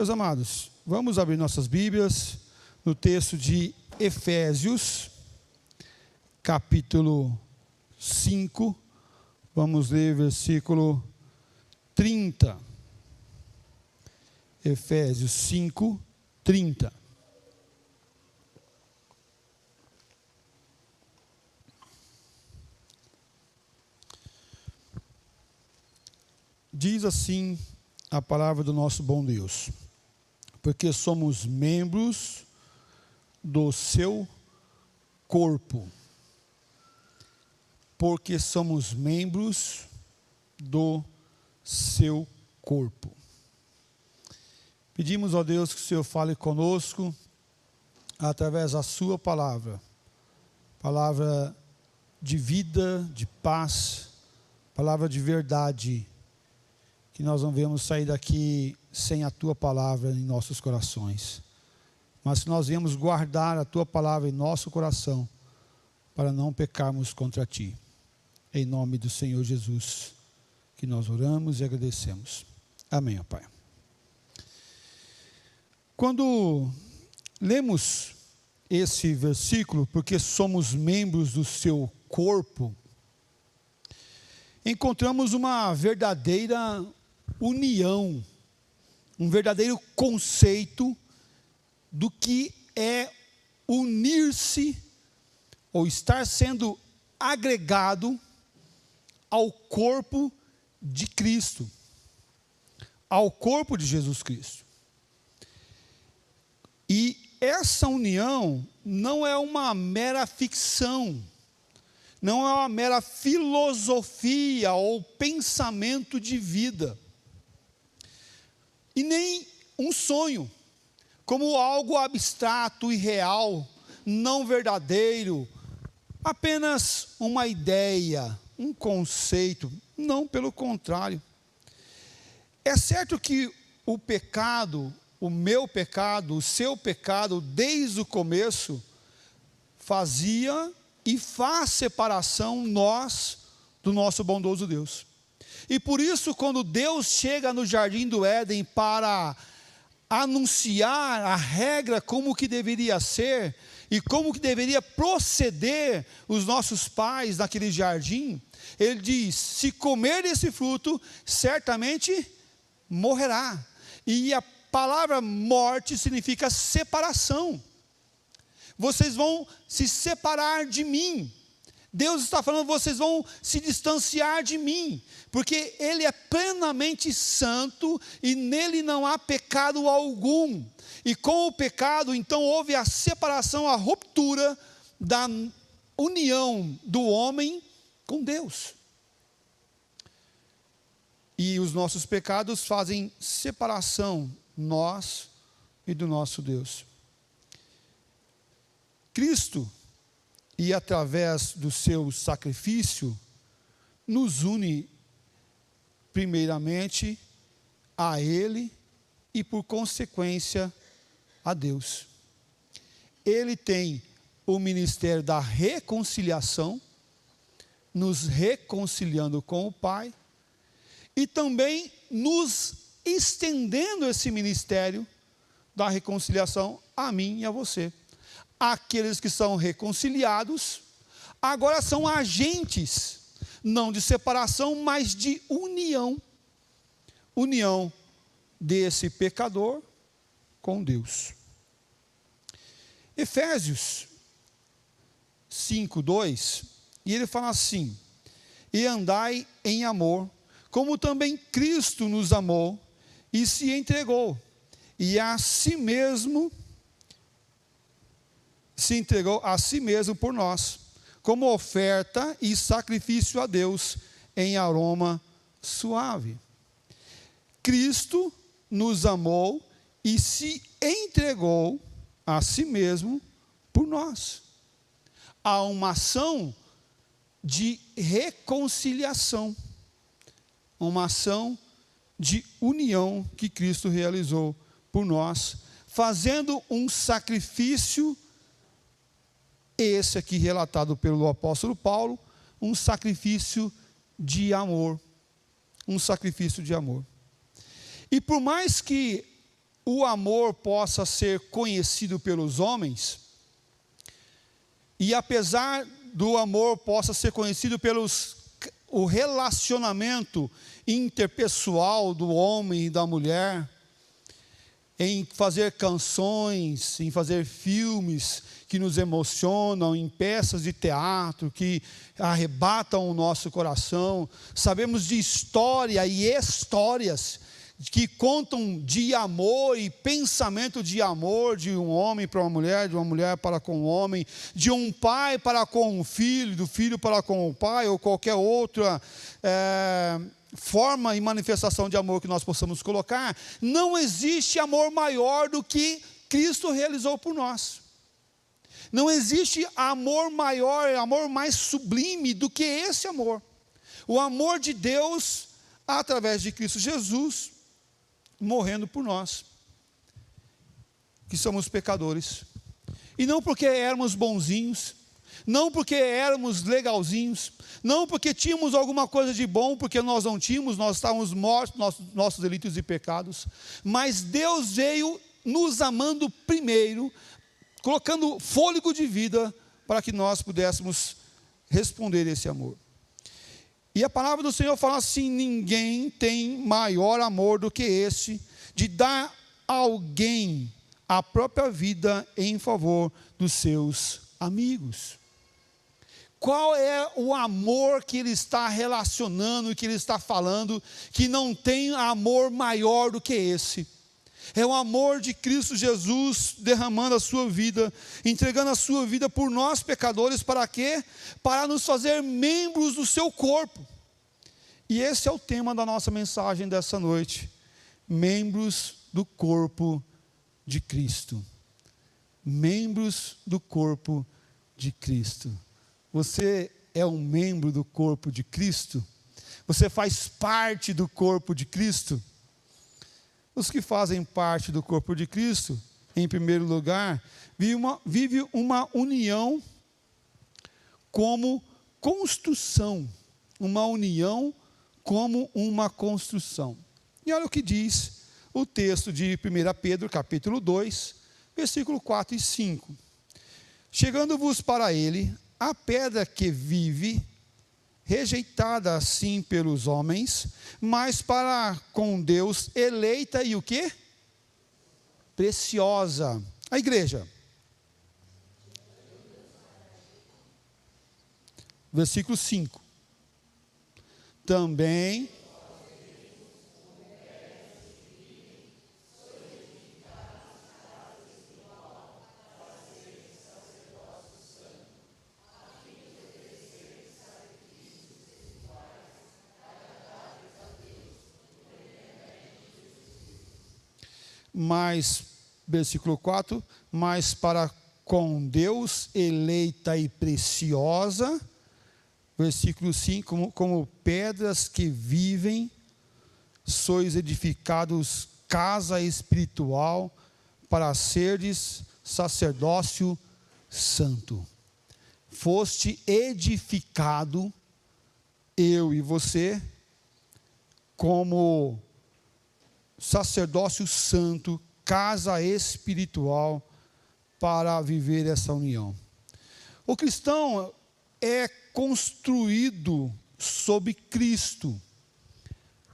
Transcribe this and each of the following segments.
Meus amados, vamos abrir nossas Bíblias no texto de Efésios, capítulo 5, vamos ler versículo 30. Efésios 5, 30. Diz assim a palavra do nosso bom Deus: porque somos membros do seu corpo. Porque somos membros do seu corpo. Pedimos a Deus que o Senhor fale conosco através da sua palavra. Palavra de vida, de paz, palavra de verdade. Que nós não venhamos sair daqui sem a tua palavra em nossos corações. Mas que nós venhamos guardar a tua palavra em nosso coração, para não pecarmos contra ti. Em nome do Senhor Jesus, que nós oramos e agradecemos. Amém, ó Pai. Quando lemos esse versículo, porque somos membros do seu corpo, encontramos uma verdadeira união, um verdadeiro conceito do que é unir-se ou estar sendo agregado ao corpo de Cristo, ao corpo de Jesus Cristo. E essa união não é uma mera ficção, não é uma mera filosofia ou pensamento de vida, e nem um sonho, como algo abstrato e real, não verdadeiro, apenas uma ideia, um conceito. Não, pelo contrário. É certo que o pecado, o meu pecado, o seu pecado, desde o começo, fazia e faz separação nós do nosso bondoso Deus. E por isso, quando Deus chega no jardim do Éden para anunciar a regra como que deveria ser e como que deveria proceder os nossos pais naquele jardim, ele diz: se comer esse fruto, certamente morrerá. E a palavra morte significa separação. Vocês vão se separar de mim. Deus está falando, vocês vão se distanciar de mim, porque Ele é plenamente santo e nele não há pecado algum. E com o pecado, então, houve a separação, a ruptura da união do homem com Deus. E os nossos pecados fazem separação, nós e do nosso Deus. Cristo, e através do seu sacrifício, nos une primeiramente a Ele e por consequência a Deus. Ele tem o ministério da reconciliação, nos reconciliando com o Pai, e também nos estendendo esse ministério da reconciliação a mim e a você. Aqueles que são reconciliados, agora são agentes, não de separação, mas de união. União desse pecador com Deus. Efésios 5, 2, e ele fala assim: e andai em amor, como também Cristo nos amou, e se entregou, e a si mesmo se entregou a si mesmo por nós, como oferta e sacrifício a Deus, em aroma suave. Cristo nos amou e se entregou a si mesmo por nós. Há uma ação de reconciliação, uma ação de união que Cristo realizou por nós, fazendo um sacrifício, esse aqui relatado pelo apóstolo Paulo, um sacrifício de amor. Um sacrifício de amor. E por mais que o amor possa ser conhecido pelos homens, e apesar do amor possa ser conhecido o relacionamento interpessoal do homem e da mulher, em fazer canções, em fazer filmes que nos emocionam, em peças de teatro que arrebatam o nosso coração. Sabemos de história e histórias que contam de amor e pensamento de amor de um homem para uma mulher, de uma mulher para com um homem, de um pai para com um filho, do filho para com o pai, ou qualquer outra forma e manifestação de amor que nós possamos colocar. Não existe amor maior do que Cristo realizou por nós. Não existe amor maior, amor mais sublime do que esse amor. O amor de Deus através de Cristo Jesus, morrendo por nós, que somos pecadores. E não porque éramos bonzinhos, não porque éramos legalzinhos, não porque tínhamos alguma coisa de bom, porque nós não tínhamos, nós estávamos mortos, nossos delitos e pecados, mas Deus veio nos amando primeiro, colocando fôlego de vida, para que nós pudéssemos responder esse amor. E a palavra do Senhor fala assim: ninguém tem maior amor do que esse, de dar a alguém a própria vida em favor dos seus amigos. Qual é o amor que ele está relacionando, que ele está falando, que não tem amor maior do que esse? É o amor de Cristo Jesus derramando a sua vida, entregando a sua vida por nós pecadores, para quê? Para nos fazer membros do seu corpo. E esse é o tema da nossa mensagem dessa noite: membros do corpo de Cristo. Membros do corpo de Cristo. Você é um membro do corpo de Cristo? Você faz parte do corpo de Cristo? Os que fazem parte do corpo de Cristo, em primeiro lugar, vive uma união como construção. Uma união como uma construção. E olha o que diz o texto de 1 Pedro, capítulo 2, versículo 4 e 5. Chegando-vos para ele, a pedra que vive, rejeitada assim pelos homens, mas para com Deus eleita e o quê? Preciosa. A igreja. Versículo 5. Também mas, versículo 4, mas para com Deus eleita e preciosa, versículo 5, como pedras que vivem, sois edificados casa espiritual, para serdes sacerdócio santo. Foste edificado, eu e você, como sacerdócio santo, casa espiritual, para viver essa união. O cristão é construído sob Cristo.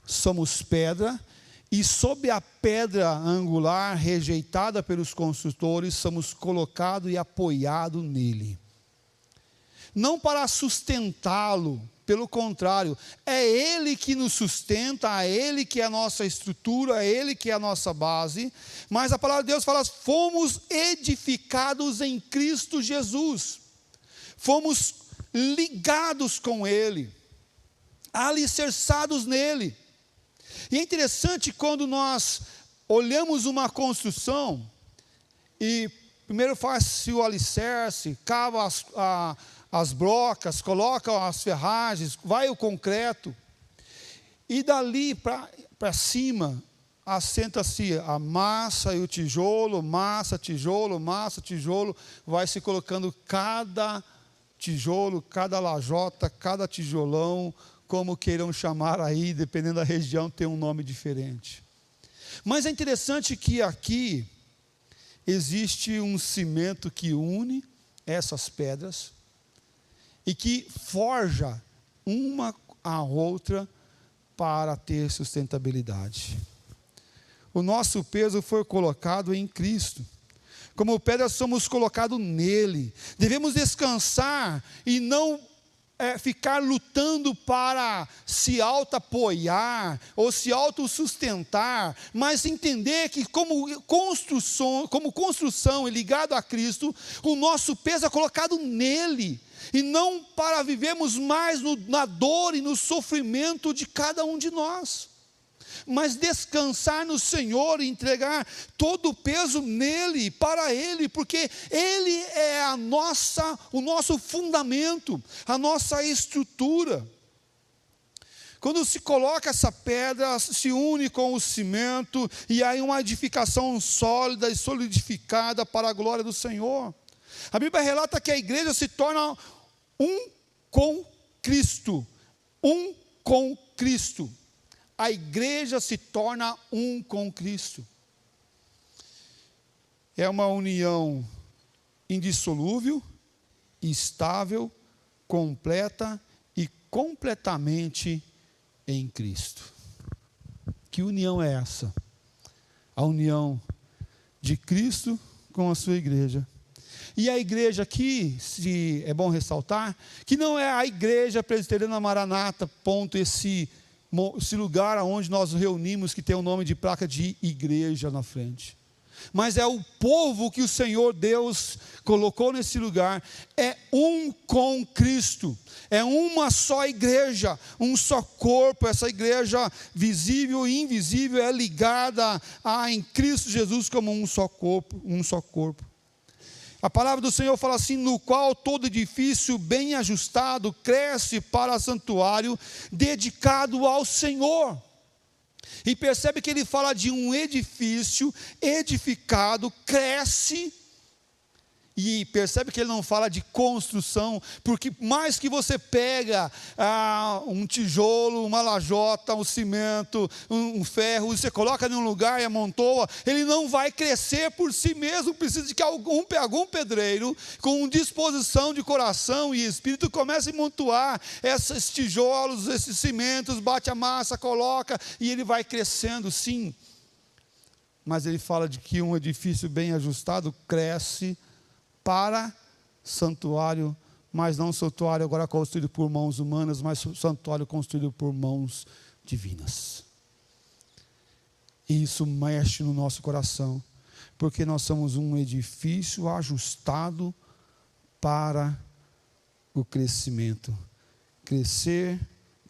Somos pedra, e sob a pedra angular rejeitada pelos construtores, somos colocados e apoiados nele. Não para sustentá-lo, pelo contrário, é Ele que nos sustenta, é Ele que é a nossa estrutura, é Ele que é a nossa base. Mas a palavra de Deus fala: fomos edificados em Cristo Jesus, fomos ligados com Ele, alicerçados nele. E é interessante quando nós olhamos uma construção, e primeiro faz-se o alicerce, cava as brocas, coloca as ferragens, vai o concreto, e dali para cima, assenta-se a massa e o tijolo, massa, tijolo, massa, tijolo, vai se colocando cada tijolo, cada lajota, cada tijolão, como queiram chamar aí, dependendo da região, tem um nome diferente. Mas é interessante que aqui existe um cimento que une essas pedras e que forja uma a outra para ter sustentabilidade. O nosso peso foi colocado em Cristo. Como pedras somos colocados nele. Devemos descansar e não ficar lutando para se auto-apoiar ou se autossustentar, mas entender que como construção e ligado a Cristo, o nosso peso é colocado nele, e não para vivermos mais na dor e no sofrimento de cada um de nós, mas descansar no Senhor e entregar todo o peso nele, para Ele, porque Ele é o nosso fundamento, a nossa estrutura. Quando se coloca essa pedra, se une com o cimento, e aí uma edificação sólida e solidificada para a glória do Senhor. A Bíblia relata que a igreja se torna um com Cristo, um com Cristo. A igreja se torna um com Cristo. É uma união indissolúvel, estável, completa e completamente em Cristo. Que união é essa? A união de Cristo com a sua igreja. E a igreja aqui, se é bom ressaltar, que não é a igreja presbiteriana Maranata, ponto, esse lugar onde nós nos reunimos, que tem o nome de placa de igreja na frente, mas é o povo que o Senhor Deus colocou nesse lugar, é um com Cristo, é uma só igreja, um só corpo. Essa igreja visível e invisível é ligada em Cristo Jesus como um só corpo, um só corpo. A palavra do Senhor fala assim: no qual todo edifício bem ajustado cresce para santuário dedicado ao Senhor. E percebe que ele fala de um edifício edificado, cresce. E percebe que ele não fala de construção, porque mais que você pega um tijolo, uma lajota, um cimento, um ferro, você coloca em um lugar e amontoa, ele não vai crescer por si mesmo. Precisa de que algum pedreiro, com disposição de coração e espírito, comece a amontoar esses tijolos, esses cimentos, bate a massa, coloca, e ele vai crescendo, sim. Mas ele fala de que um edifício bem ajustado cresce para santuário, mas não santuário agora construído por mãos humanas, mas santuário construído por mãos divinas. E isso mexe no nosso coração, porque nós somos um edifício ajustado para o crescimento. Crescer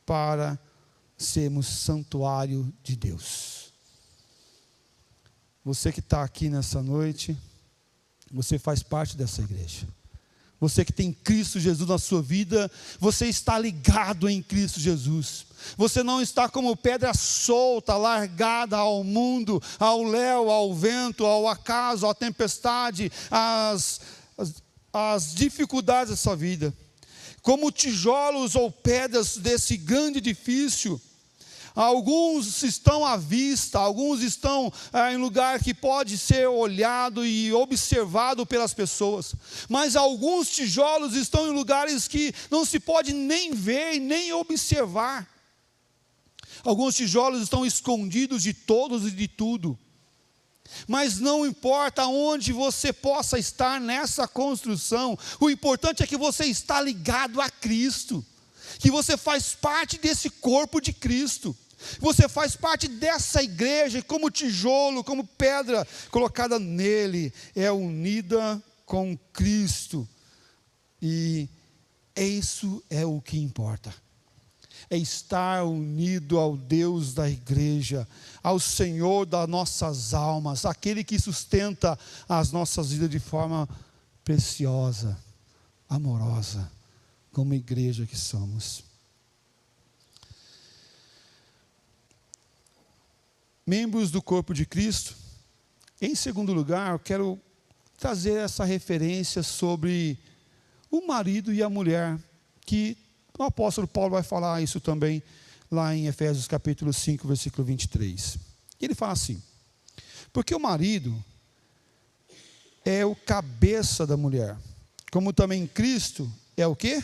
para sermos santuário de Deus. Você que está aqui nessa noite, você faz parte dessa igreja. Você que tem Cristo Jesus na sua vida, você está ligado em Cristo Jesus. Você não está como pedra solta, largada ao mundo, ao léu, ao vento, ao acaso, à tempestade, às dificuldades dessa vida. Como tijolos ou pedras desse grande edifício, alguns estão à vista, alguns estão em lugar que pode ser olhado e observado pelas pessoas, mas alguns tijolos estão em lugares que não se pode nem ver e nem observar. Alguns tijolos estão escondidos de todos e de tudo, mas não importa onde você possa estar nessa construção, o importante é que você está ligado a Cristo, que você faz parte desse corpo de Cristo. Você faz parte dessa igreja, como tijolo, como pedra colocada nele, é unida com Cristo. E isso é o que importa. É estar unido ao Deus da igreja, ao Senhor das nossas almas, aquele que sustenta as nossas vidas de forma preciosa, amorosa, como igreja que somos. Membros do corpo de Cristo. Em segundo lugar, eu quero trazer essa referência sobre o marido e a mulher, que o apóstolo Paulo vai falar isso também, lá em Efésios capítulo 5, versículo 23. Ele fala assim: Porque o marido é o cabeça da mulher, como também Cristo é o quê?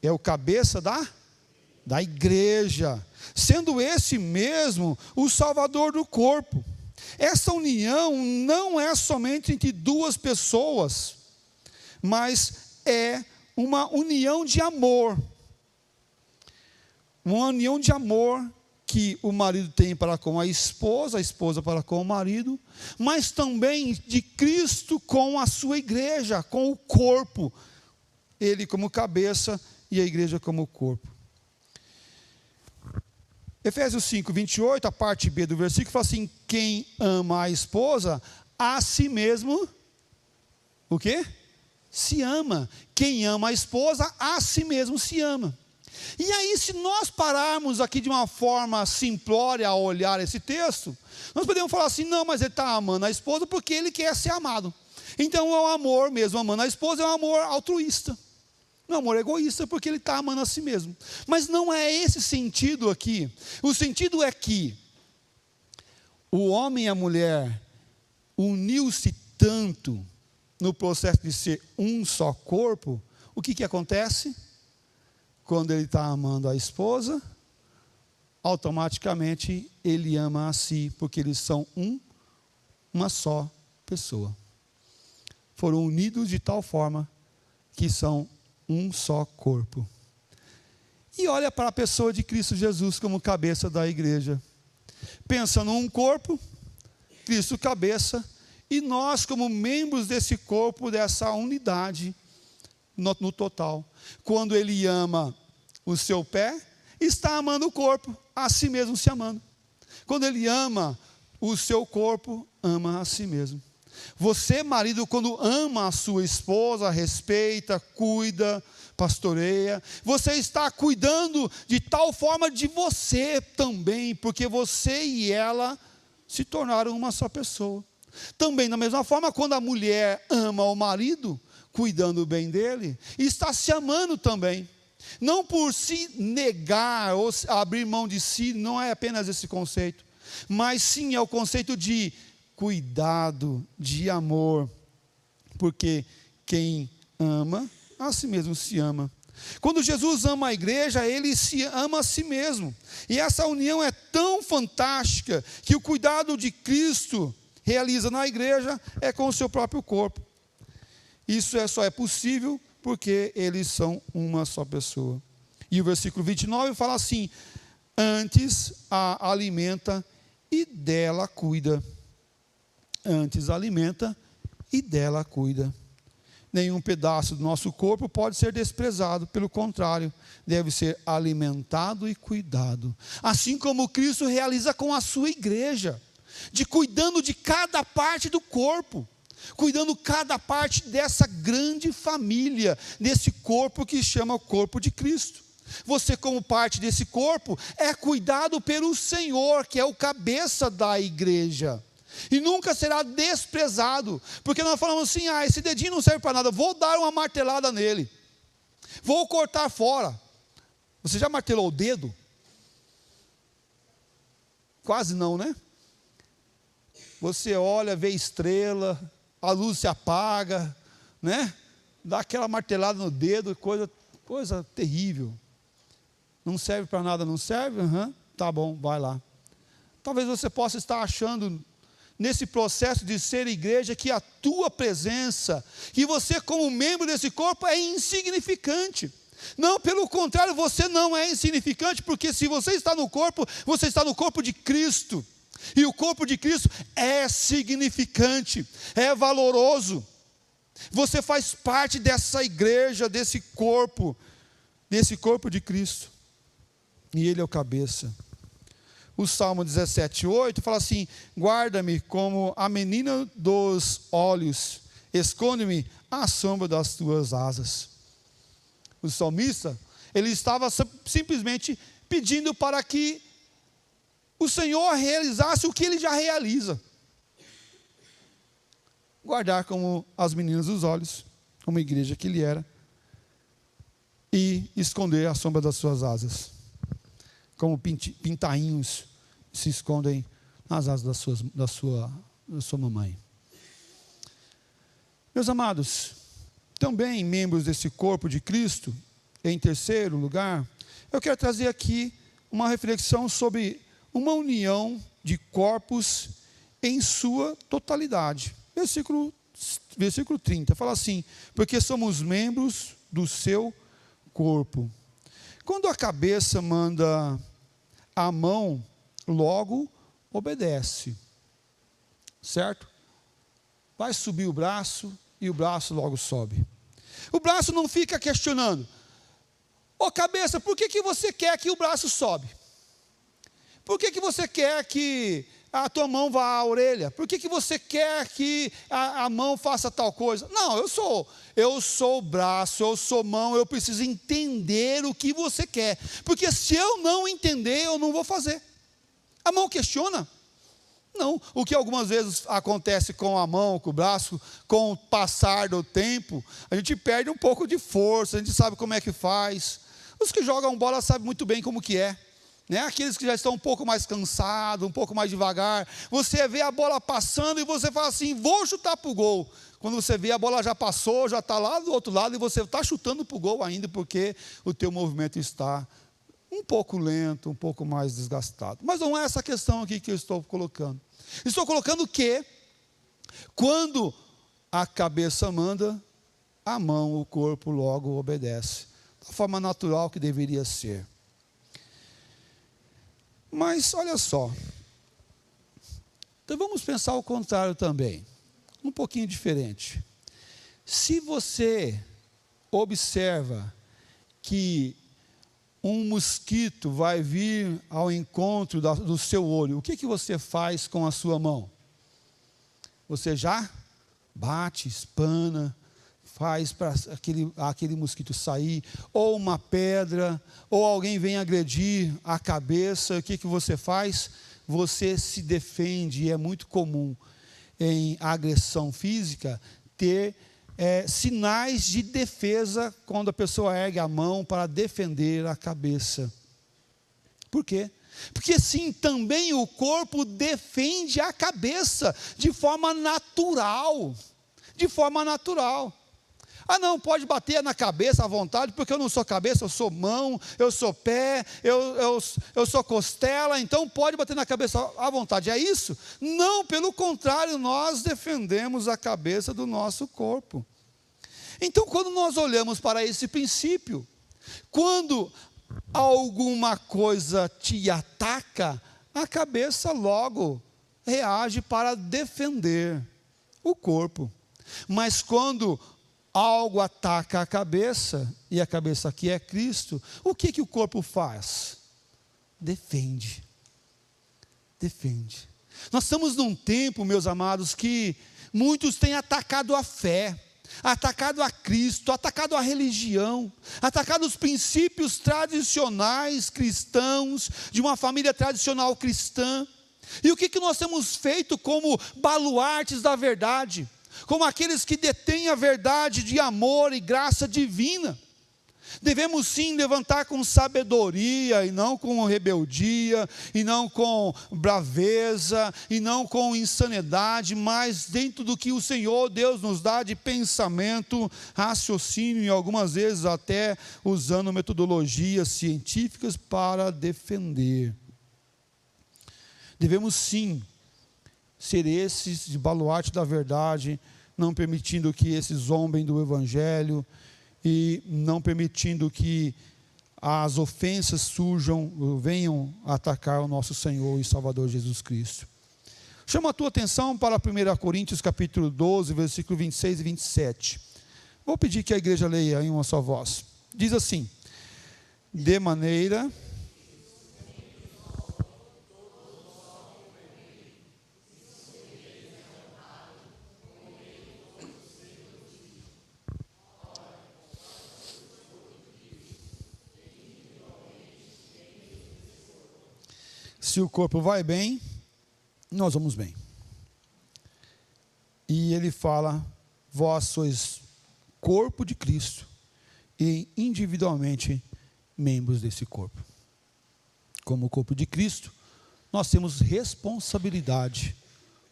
É o cabeça da igreja, sendo esse mesmo o salvador do corpo. Essa união não é somente entre duas pessoas, mas é uma união de amor. Uma união de amor que o marido tem para com a esposa para com o marido, mas também de Cristo com a sua igreja, com o corpo. Ele como cabeça e a igreja como corpo. Efésios 5, 28, a parte B do versículo, fala assim: quem ama a esposa, a si mesmo, o quê? Se ama. Quem ama a esposa, a si mesmo se ama. E aí, se nós pararmos aqui de uma forma simplória a olhar esse texto, nós podemos falar assim: não, mas ele está amando a esposa porque ele quer ser amado. Então é o amor, mesmo amando a esposa, é um amor altruísta. Não é um amor egoísta, porque ele está amando a si mesmo. Mas não é esse sentido aqui. O sentido é que o homem e a mulher uniu-se tanto no processo de ser um só corpo. O que acontece? Quando ele está amando a esposa, automaticamente ele ama a si, porque eles são uma só pessoa. Foram unidos de tal forma que são um só corpo. E olha para a pessoa de Cristo Jesus como cabeça da igreja. Pensa num corpo, Cristo cabeça, e nós como membros desse corpo, dessa unidade no total. Quando ele ama o seu pé, está amando o corpo, a si mesmo se amando. Quando ele ama o seu corpo, ama a si mesmo. Você, marido, quando ama a sua esposa, respeita, cuida, pastoreia, você está cuidando de tal forma de você também, porque você e ela se tornaram uma só pessoa. Também, da mesma forma, quando a mulher ama o marido, cuidando bem dele, está se amando também. Não por se negar ou abrir mão de si, não é apenas esse conceito, mas sim é o conceito de cuidado, de amor, porque quem ama, a si mesmo se ama. Quando Jesus ama a igreja, ele se ama a si mesmo, e essa união é tão fantástica, que o cuidado de Cristo realiza na igreja, é com o seu próprio corpo. Isso só é possível, porque eles são uma só pessoa. E o versículo 29 fala assim: antes a alimenta e dela cuida. Antes alimenta e dela cuida. Nenhum pedaço do nosso corpo pode ser desprezado, pelo contrário, deve ser alimentado e cuidado. Assim como Cristo realiza com a sua igreja, de cuidando de cada parte do corpo, cuidando cada parte dessa grande família, desse corpo que chama o corpo de Cristo. Você, como parte desse corpo, é cuidado pelo Senhor, que é o cabeça da igreja. E nunca será desprezado, porque nós falamos assim: esse dedinho não serve para nada, vou dar uma martelada nele, vou cortar fora. Você já martelou o dedo? Quase não, né? Você olha, vê estrela, a luz se apaga, né? Dá aquela martelada no dedo, coisa terrível. Não serve para nada, não serve? Tá bom, vai lá. Talvez você possa estar achando, nesse processo de ser igreja, que a tua presença, que você como membro desse corpo é insignificante. Não, pelo contrário, você não é insignificante, porque se você está no corpo, você está no corpo de Cristo. E o corpo de Cristo é significante, é valoroso. Você faz parte dessa igreja, desse corpo de Cristo. E Ele é o cabeça. O Salmo 17:8 fala assim: guarda-me como a menina dos olhos, esconde-me à sombra das tuas asas. O salmista, ele estava simplesmente pedindo para que o Senhor realizasse o que Ele já realiza. Guardar como as meninas dos olhos, como a igreja que Ele era, e esconder à sombra das suas asas, como pintainhos se escondem nas asas da sua mamãe. Meus amados, também membros desse corpo de Cristo, em terceiro lugar, eu quero trazer aqui uma reflexão sobre uma união de corpos em sua totalidade. Versículo 30, fala assim: porque somos membros do seu corpo. Quando a cabeça manda, a mão logo obedece, certo? Vai subir o braço e o braço logo sobe. O braço não fica questionando: ô cabeça, por que você quer que o braço sobe? Por que você quer que a tua mão vá à orelha? Por que você quer que a mão faça tal coisa? Não, eu sou o braço, eu sou mão, eu preciso entender o que você quer, porque se eu não entender, eu não vou fazer. A mão questiona? Não. O que algumas vezes acontece com a mão, com o braço, com o passar do tempo, a gente perde um pouco de força, a gente sabe como é que faz. Os que jogam bola sabem muito bem como que é. Né? Aqueles que já estão um pouco mais cansados, um pouco mais devagar, você vê a bola passando e você fala assim: vou chutar para o gol. Quando você vê a bola já passou, já está lá do outro lado e você está chutando para o gol ainda, porque o teu movimento está um pouco lento, um pouco mais desgastado. Mas não é essa questão aqui que eu estou colocando. Estou colocando que, quando a cabeça manda, a mão, o corpo logo obedece, da forma natural que deveria ser. Mas olha só, então vamos pensar o contrário também, um pouquinho diferente. Se você observa que um mosquito vai vir ao encontro do seu olho, o que você faz com a sua mão? Você já bate, espana, faz para aquele mosquito sair, ou uma pedra, ou alguém vem agredir a cabeça, o que você faz? Você se defende. E é muito comum em agressão física ter sinais de defesa quando a pessoa ergue a mão para defender a cabeça. Por quê? Porque sim, também o corpo defende a cabeça de forma natural. De forma natural. Ah não, pode bater na cabeça à vontade, porque eu não sou cabeça, eu sou mão, eu sou pé, eu sou costela, então pode bater na cabeça à vontade. É isso? Não, pelo contrário, nós defendemos a cabeça do nosso corpo. Então, quando nós olhamos para esse princípio, quando alguma coisa te ataca, a cabeça logo reage para defender o corpo. Mas quando algo ataca a cabeça, e a cabeça aqui é Cristo, o que o corpo faz? Defende. Defende. Nós estamos num tempo, meus amados, que muitos têm atacado a fé, atacado a Cristo, atacado a religião, atacado os princípios tradicionais cristãos, de uma família tradicional cristã. E o que nós temos feito como baluartes da verdade? Como aqueles que detêm a verdade de amor e graça divina. Devemos sim levantar com sabedoria, e não com rebeldia, e não com braveza, e não com insanidade, mas dentro do que o Senhor Deus nos dá de pensamento, raciocínio, e algumas vezes até usando metodologias científicas para defender. Devemos sim ser esses de baluarte da verdade, não permitindo que esses zombem do Evangelho, e não permitindo que as ofensas surjam, venham atacar o nosso Senhor e Salvador Jesus Cristo. Chama a tua atenção para 1 Coríntios capítulo 12, versículo 26 e 27. Vou pedir que a igreja leia em uma só voz. Diz assim: de maneira... Se o corpo vai bem, nós vamos bem. E ele fala: vós sois corpo de Cristo e individualmente membros desse corpo. Como o corpo de Cristo, nós temos responsabilidade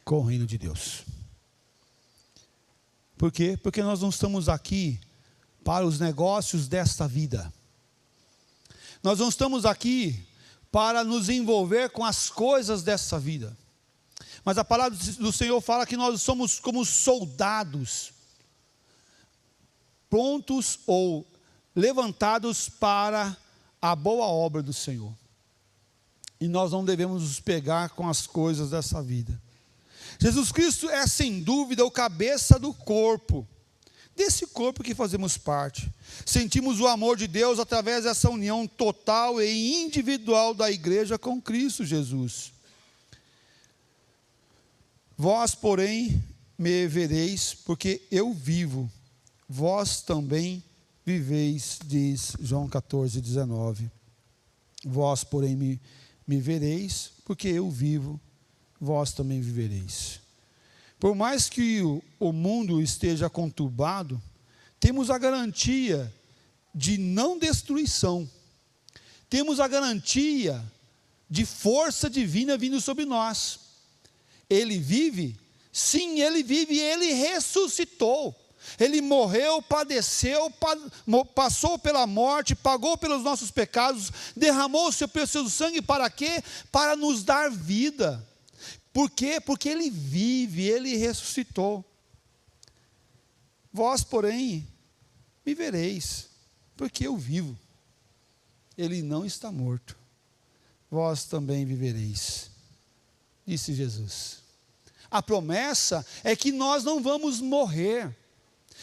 com o reino de Deus. Por quê? Porque nós não estamos aqui para os negócios desta vida. Nós não estamos aqui para nos envolver com as coisas dessa vida. Mas a palavra do Senhor fala que nós somos como soldados, prontos ou levantados para a boa obra do Senhor. E nós não devemos nos pegar com as coisas dessa vida. Jesus Cristo é sem dúvida o cabeça do corpo, desse corpo que fazemos parte. Sentimos o amor de Deus através dessa união total e individual da igreja com Cristo Jesus. Vós, porém, me vereis, porque eu vivo, vós também viveis, diz João 14:19. Vós, porém, me vereis, porque eu vivo, vós também vivereis. Por mais que o mundo esteja conturbado, temos a garantia de não destruição. Temos a garantia de força divina vindo sobre nós. Ele vive? Sim, ele vive e ele ressuscitou. Ele morreu, padeceu, passou pela morte, pagou pelos nossos pecados, derramou o seu precioso sangue para quê? Para nos dar vida. Por quê? Porque ele vive, ele ressuscitou. Vós, porém, me vereis, porque eu vivo. Ele não está morto. Vós também vivereis, disse Jesus. A promessa é que nós não vamos morrer.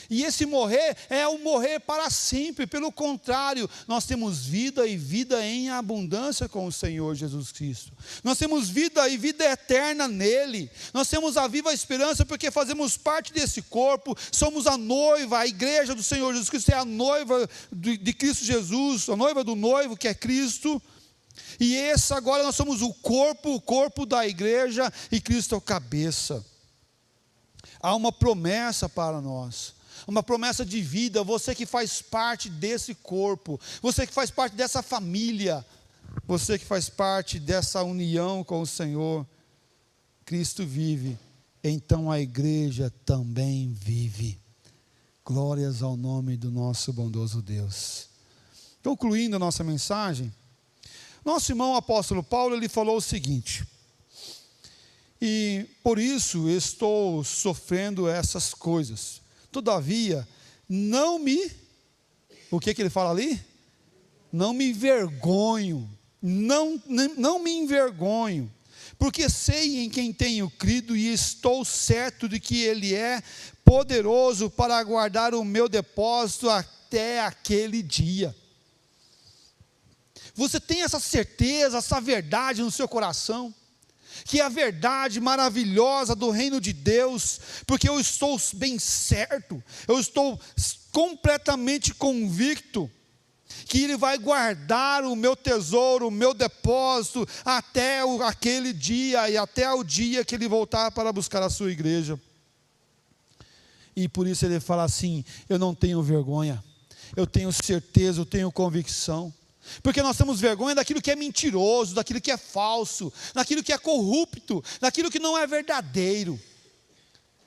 E esse morrer é o morrer para sempre. Pelo contrário, nós temos vida e vida em abundância com o Senhor Jesus Cristo. Nós temos vida e vida eterna nele. Nós temos a viva esperança porque fazemos parte desse corpo. Somos a noiva, a igreja do Senhor Jesus Cristo é a noiva de Cristo Jesus, a noiva do noivo que é Cristo. E esse agora nós somos o corpo da igreja e Cristo é o cabeça. Há uma promessa para nós. Uma promessa de vida, você que faz parte desse corpo, você que faz parte dessa família, você que faz parte dessa união com o Senhor, Cristo vive, então a igreja também vive. Glórias ao nome do nosso bondoso Deus. Concluindo a nossa mensagem, nosso irmão apóstolo Paulo, ele falou o seguinte: e por isso estou sofrendo essas coisas. Todavia, o que ele fala ali? Não me envergonho, não me envergonho, porque sei em quem tenho crido e estou certo de que Ele é poderoso para guardar o meu depósito até aquele dia. Você tem essa certeza, essa verdade no seu coração? Que é a verdade maravilhosa do reino de Deus, porque eu estou bem certo, eu estou completamente convicto, que Ele vai guardar o meu tesouro, o meu depósito, até aquele dia, e até o dia que Ele voltar para buscar a sua igreja. E por isso Ele fala assim: eu não tenho vergonha, eu tenho certeza, eu tenho convicção. Porque nós temos vergonha daquilo que é mentiroso, daquilo que é falso, daquilo que é corrupto, daquilo que não é verdadeiro.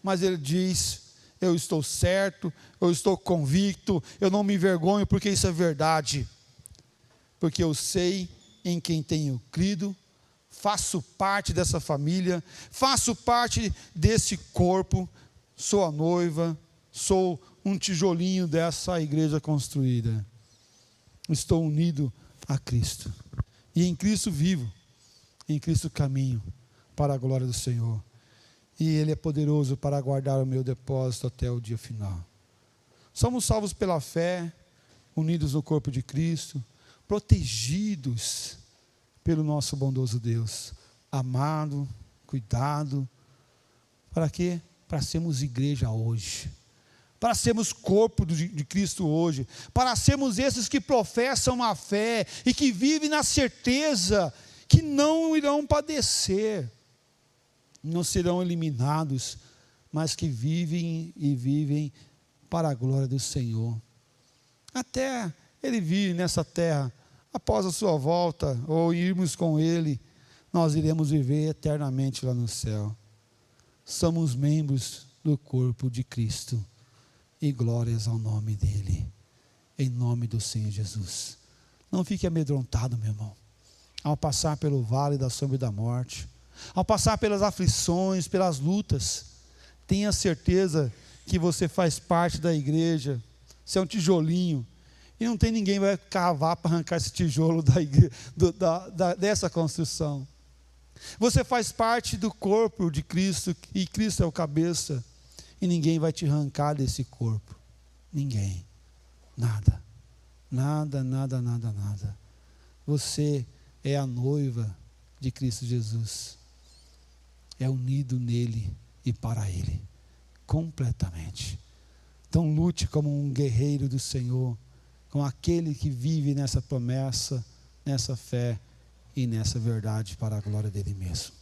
Mas ele diz: eu estou certo, eu estou convicto, eu não me envergonho, porque isso é verdade. Porque eu sei em quem tenho crido, faço parte dessa família, faço parte desse corpo, sou a noiva, sou um tijolinho dessa igreja construída. Estou unido a Cristo, e em Cristo vivo, em Cristo caminho para a glória do Senhor, e Ele é poderoso para guardar o meu depósito até o dia final. Somos salvos pela fé, unidos no corpo de Cristo, protegidos pelo nosso bondoso Deus, amado, cuidado. Para quê? Para sermos igreja hoje, para sermos corpo de Cristo hoje, para sermos esses que professam a fé e que vivem na certeza que não irão padecer, não serão eliminados, mas que vivem e vivem para a glória do Senhor. Até Ele vir nessa terra, após a sua volta, ou irmos com Ele, nós iremos viver eternamente lá no céu. Somos membros do corpo de Cristo, e glórias ao nome dele, em nome do Senhor Jesus. Não fique amedrontado, meu irmão, ao passar pelo vale da sombra e da morte, ao passar pelas aflições, pelas lutas. Tenha certeza que você faz parte da igreja. Você é um tijolinho, e não tem ninguém que vai cavar para arrancar esse tijolo dessa construção. Você faz parte do corpo de Cristo, e Cristo é o cabeça, e ninguém vai te arrancar desse corpo. Ninguém. Nada. Nada, nada, nada, nada. Você é a noiva de Cristo Jesus. É unido nele e para ele. Completamente. Então lute como um guerreiro do Senhor, com aquele que vive nessa promessa, nessa fé e nessa verdade para a glória dele mesmo.